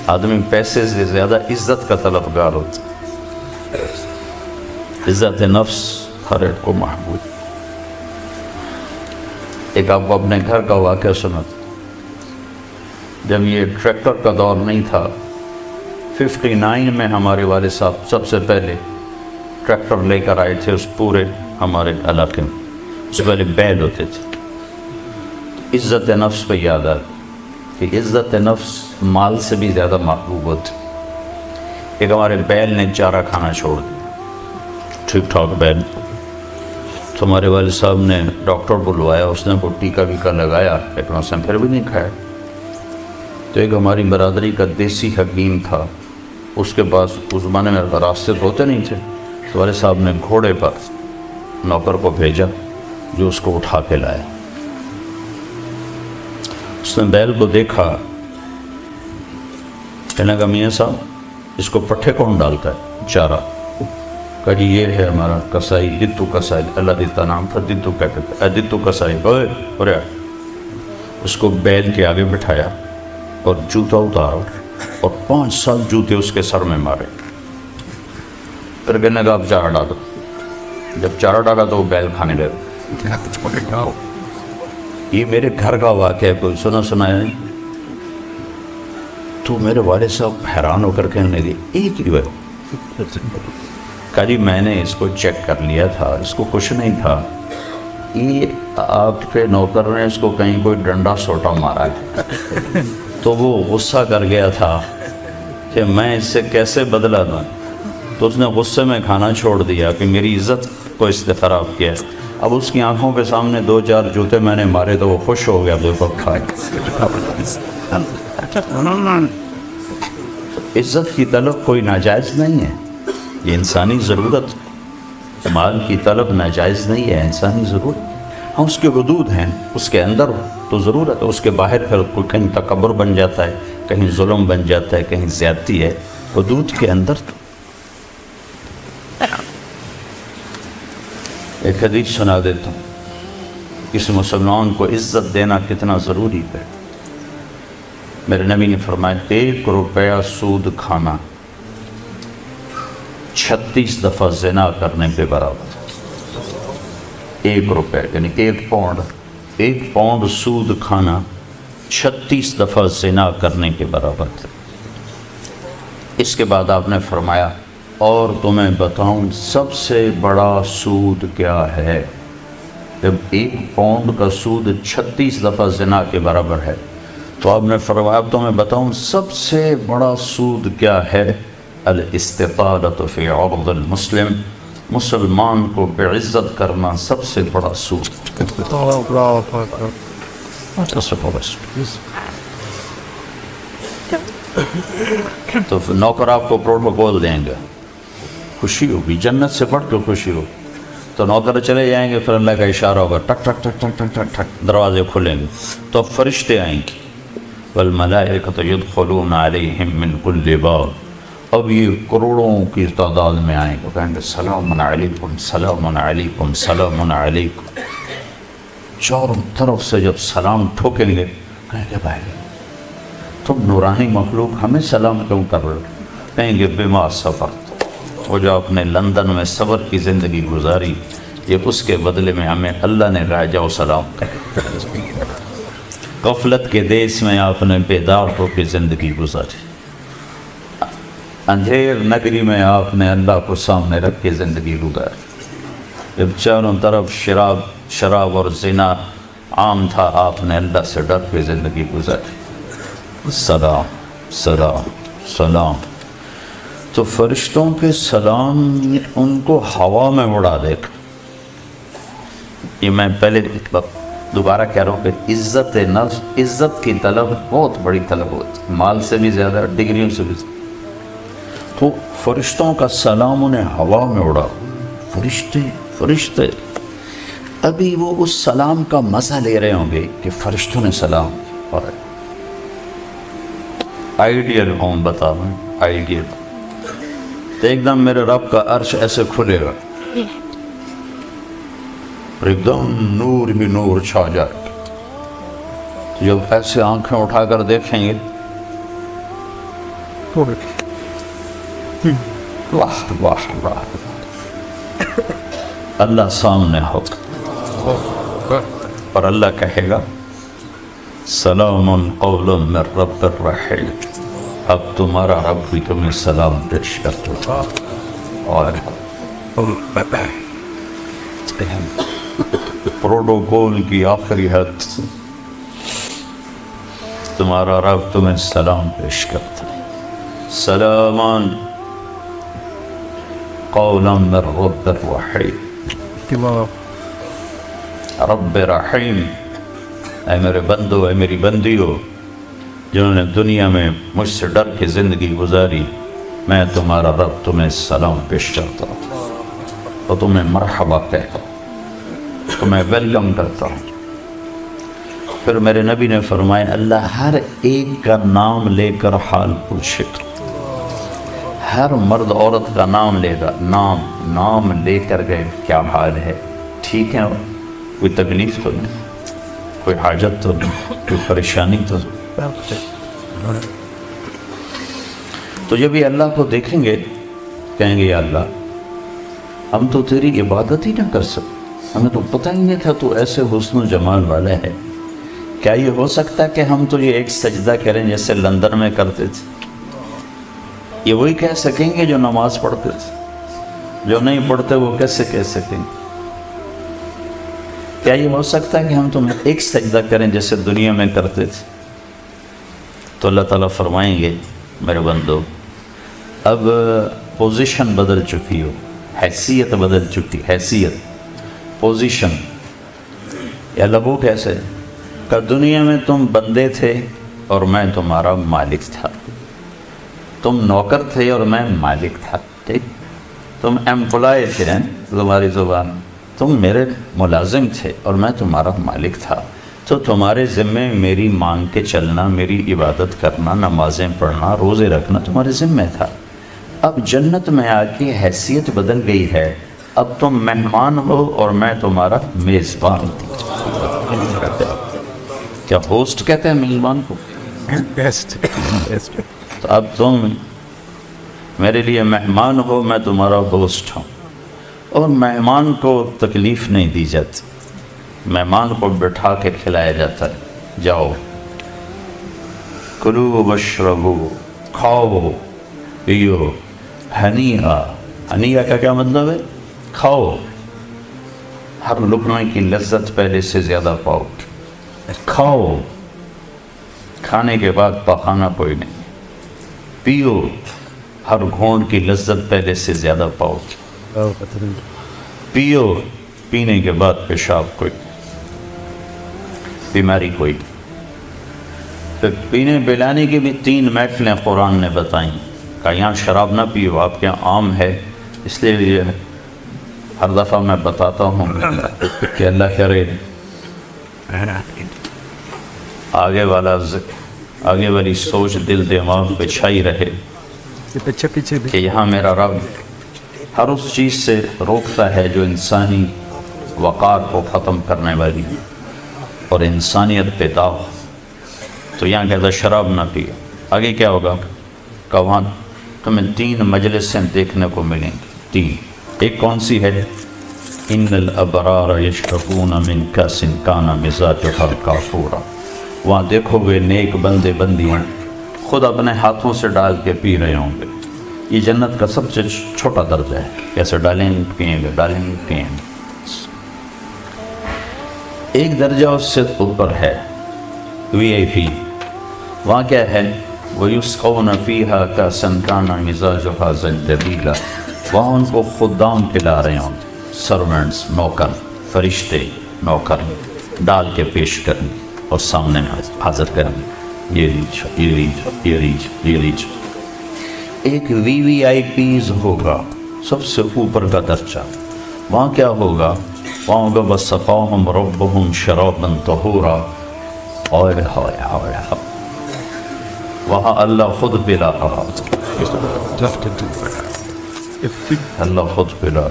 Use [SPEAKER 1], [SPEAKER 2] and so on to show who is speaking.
[SPEAKER 1] آدمی پیسے سے زیادہ عزت کا طلبگار ہوتا ہے، عزت نفس ہر ایک کو محبوب۔ ایک آپ کو اپنے گھر کا واقعہ سناتا، جب یہ ٹریکٹر کا دور نہیں تھا، 59 میں ہمارے والد صاحب سب سے پہلے ٹریکٹر لے کر آئے تھے اس پورے ہمارے علاقے میں۔ اس سے پہلے بیل ہوتے تھے۔ عزت نفس پہ یاد آ کہ عزت نفس مال سے بھی زیادہ محبوب ہوتی۔ ایک ہمارے بیل نے چارہ کھانا چھوڑ دیا، ٹھیک ٹھاک بیل، تو ہمارے والد صاحب نے ڈاکٹر بلوایا، اس نے کوئی ٹیکا ویکا لگایا، لیکن اس نے پھر بھی نہیں کھایا۔ تو ایک ہماری برادری کا دیسی حکیم تھا، اس کے پاس اس زمانے میں راستے تو ہوتے نہیں تھے، تو والد صاحب نے گھوڑے پر نوکر کو بھیجا جو اس کو اٹھا کے لائے۔ اس نے بیل کو دیکھا، کہنے لگا میاں صاحب اس کو پٹھے کون ڈالتا ہے؟ چارہ۔ کہا جی یہ ہے ہمارا کسائی، دتو کسائی، اللہ دیتا نام تھا، دتو کہتے تھے، دتو کسائی، اوے اس کو بیل کے آگے بٹھایا اور جوتا اتارا اور 5 سال جوتے اس کے سر میں مارے۔ پھر کہنے لگا اب چارہ ڈالو۔ جب چارہ ڈالا تو وہ بیل کھانے لگا۔ یہ میرے گھر کا واقعہ ہے، کوئی سنایا نہیں؟ تو میرے والد صاحب حیران ہو کر کہنے لگے ایک ہی بات۔ کہا جی میں نے اس کو چیک کر لیا تھا، اس کو کچھ نہیں تھا، یہ آپ کے نوکر نے اس کو کہیں کوئی ڈنڈا سوٹا مارا ہے، تو وہ غصہ کر گیا تھا کہ میں اس سے کیسے بدلہ دوں، تو اس نے غصے میں کھانا چھوڑ دیا کہ میری عزت کو اس نے خراب کیا۔ اب اس کی آنکھوں کے سامنے 2-4 جوتے میں نے مارے تو وہ خوش ہو گیا، دیکھو کھائے۔ عزت کی طلب کوئی ناجائز نہیں ہے، یہ انسانی ضرورت۔ مال کی طلب ناجائز نہیں ہے، انسانی ضرورت۔ ہاں اس کے حدود ہیں، اس کے اندر تو ضرورت ہے، اس کے باہر پھر کوئی کہیں تکبر بن جاتا ہے، کہیں ظلم بن جاتا ہے، کہیں زیادتی ہے۔ حدود کے اندر تو ایک حدیث سنا دیتا ہوں، کسی مسلمان کو عزت دینا کتنا ضروری ہے۔ میرے نبی نے فرمایا 1 روپیہ سود کھانا 36 دفعہ زنا کرنے کے برابر۔ 1 روپیہ یعنی 1 پاؤنڈ سود کھانا 36 دفعہ زنا کرنے کے برابر تھا۔ اس کے بعد آپ نے فرمایا اور تمہیں بتاؤں سب سے بڑا سود کیا ہے؟ جب 1 پاؤنڈ کا سود 36 دفعہ زنا کے برابر ہے تو آپ نے فرمایا اب تمہیں بتاؤں سب سے بڑا سود کیا ہے؟ الاستطالۃ فی عرض المسلم، مسلمان کو بعزت کرنا سب سے بڑا سود۔ تو نوکر آپ کو پروٹوکول دیں گے، خوشی ہوگی، جنت سے بڑھ کے خوشی ہوگی۔ تو نوکر چلے جائیں گے، پھر اللہ کا اشارہ ہوگا، ٹک ٹک ٹک ٹک ٹک ٹک ٹک، دروازے کھلیں گے تو اب فرشتے آئیں گے، والملائکۃ یدخلون علیہم من کل باب، اب یہ کروڑوں کی تعداد میں آئیں گے، کہیں گے سلام علیکم سلام علیکم سلام علیکم۔ چاروں طرف سے جب سلام ٹھوکیں گے کہیں گے بھائی تم نورانی مخلوق ہمیں سلام کیوں کر رہے ہو؟ کہیں گے بما صبرت، وہ جو آپ نے لندن میں صبر کی زندگی گزاری، یہ اس کے بدلے میں ہمیں اللہ نے کہا جاؤ سلام کریں۔ غفلت کے دیس میں آپ نے بیدار ہو کے زندگی گزاری، اندھیر نگری میں آپ نے اللہ کو سامنے رکھ کے زندگی گزاری، جب چاروں طرف شراب اور زنا عام تھا آپ نے اللہ سے ڈر کے زندگی گزاری۔ سلام سلام سلام، تو فرشتوں کے سلام ان کو ہوا میں اڑا دے گا۔ یہ میں پہلے دوبارہ کہہ رہا ہوں کہ عزت نفس، عزت کی طلب بہت بڑی طلب ہوتی ہے، مال سے بھی زیادہ، ڈگریوں سے بھی زیادہ۔ تو فرشتوں کا سلام انہیں ہوا میں اڑا، فرشتے ابھی وہ اس سلام کا مزہ لے رہے ہوں گے کہ فرشتوں نے سلام کیا۔ اور آئیڈیل ہوم بتا رہا ہوں، آئیڈیل، تو ایک دم میرے رب کا عرش ایسے کھلے گا، ایک دم نور ہی نور چھا جائے گا۔ جب ایسے آنکھیں اٹھا کر دیکھیں گے واہ واہ واہ، اللہ سامنے ہو اور اللہ کہے گا سلام قول من رب الرحیم، اب تمہارا رب بھی تمہیں سلام پیش کرتا اور پروٹوکول کی آخری حد، تمہارا رب تمہیں سلام پیش کرتا ہے، سلامان قولا من رب الرحیم، رب رحیم، اے میرے بندو، اے میری بندیو جنہوں نے دنیا میں مجھ سے ڈر کے زندگی گزاری، میں تمہارا رب تمہیں سلام پیش کرتا ہوں اور تمہیں مرحبا کہتا ہوں، تمہیں ویلکم کرتا ہوں۔ پھر میرے نبی نے فرمایا اللہ ہر ایک کا نام لے کر حال پوچھے گا، ہر مرد عورت کا نام لے گا، نام لے کر گئے کیا حال ہے، ٹھیک ہے، کوئی تکلیف تو نہیں، کوئی حاجت تو نہیں، کوئی پریشانی تو نہیں۔ تو جب یہ اللہ کو دیکھیں گے کہیں گے یا اللہ ہم تو تیری عبادت ہی نہ کر سکتے، ہمیں تو پتہ ہی نہیں تھا تو ایسے حسن و جمال والا ہے، کیا یہ ہو سکتا کہ ہم تو یہ ایک سجدہ کریں جیسے لندن میں کرتے تھے؟ یہ وہی کہہ سکیں گے جو نماز پڑھتے تھے، جو نہیں پڑھتے وہ کیسے کہہ سکیں گے؟ کیا یہ ہو سکتا ہے کہ ہم تم ایک سجدہ کریں جیسے دنیا میں کرتے تھے؟ تو اللہ تعالیٰ فرمائیں گے میرے بندو اب پوزیشن بدل چکی ہو، حیثیت بدل چکی، حیثیت، پوزیشن، یا لبو کیسے کہ دنیا میں تم بندے تھے اور میں تمہارا مالک تھا، تم نوکر تھے اور میں مالک تھا، ٹھیک، تم ایمپلائی تھے، تمہاری زبان، تم میرے ملازم تھے اور میں تمہارا مالک تھا، تو تمہارے ذمے میری مانگ کے چلنا، میری عبادت کرنا، نمازیں پڑھنا، روزے رکھنا تمہارے ذمے تھا۔ اب جنت میں آ کے حیثیت بدل گئی ہے، اب تم مہمان ہو اور میں تمہارا میزبان ہوں۔ کیا ہوسٹ کہتے ہیں میزبان کو؟ تو اب تم میرے لیے مہمان ہو، میں تمہارا ہوسٹ ہوں، اور مہمان کو تکلیف نہیں دی جاتی، مہمان کو بٹھا کے کھلایا جاتا ہے، جاؤ کلو واشربو، کھاؤ پیو، ہنیہا، ہنیہا کا کیا مطلب ہے؟ کھاؤ، ہر لقمے کی لذت پہلے سے زیادہ پاؤ، کھاؤ، کھانے کے بعد پخانا کوئی نہیں، پیو، ہر گھونٹ کی لذت پہلے سے زیادہ پاؤ، پیو، پینے کے بعد پیشاب کوئی، بیماری کوئی۔ پھر پینے پلانے کی بھی 3 محفلیں قرآن نے بتائیں کہ یہاں شراب نہ پیو، آپ کے یہاں عام ہے، اس لیے ہر دفعہ میں بتاتا ہوں کہ اللہ کرے آگے والی سوچ دل دماغ پہ چھائی رہے کہ یہاں میرا رب ہر اس چیز سے روکتا ہے جو انسانی وقار کو ختم کرنے والی اور انسانیت پہ داغ، تو یہاں کہتا شراب نہ پیو۔ آگے کیا ہوگا کہ وہاں تمہیں 3 مجلسیں دیکھنے کو ملیں گی، 3۔ ایک کون سی ہے؟ ان الابرار یشربون من کاس کان مزاجها کافورا، وہاں دیکھو گے نیک بندے بندیاں خود اپنے ہاتھوں سے ڈال کے پی رہے ہوں گے۔ یہ جنت کا سب سے چھوٹا درجہ ہے، کیسے ڈالیں پیئیں گے۔ ایک درجہ اس سے اوپر ہے VIP، وہاں کیا ہے؟ وَيُسْقَوْنَ فِيهَا كَأْسًا كَانَ مِزَاجُهَا زَنْجَبِيلًا، وہاں ان کو خدام پلا رہے ہوں، سرونٹس، نوکر، فرشتے نوکر ڈال کے پیش کریں اور سامنے حاضر کریں، یہ لیج۔ ایک VVIPs ہوگا، سب سے اوپر کا درجہ، وہاں کیا ہوگا؟ وہاں ہوگا وَسَقَاهُمْ رَبُّهُمْ شَرَابًا طَهُورًا، وہاں اللہ خود پلا رہا، اللہ خود پلا۔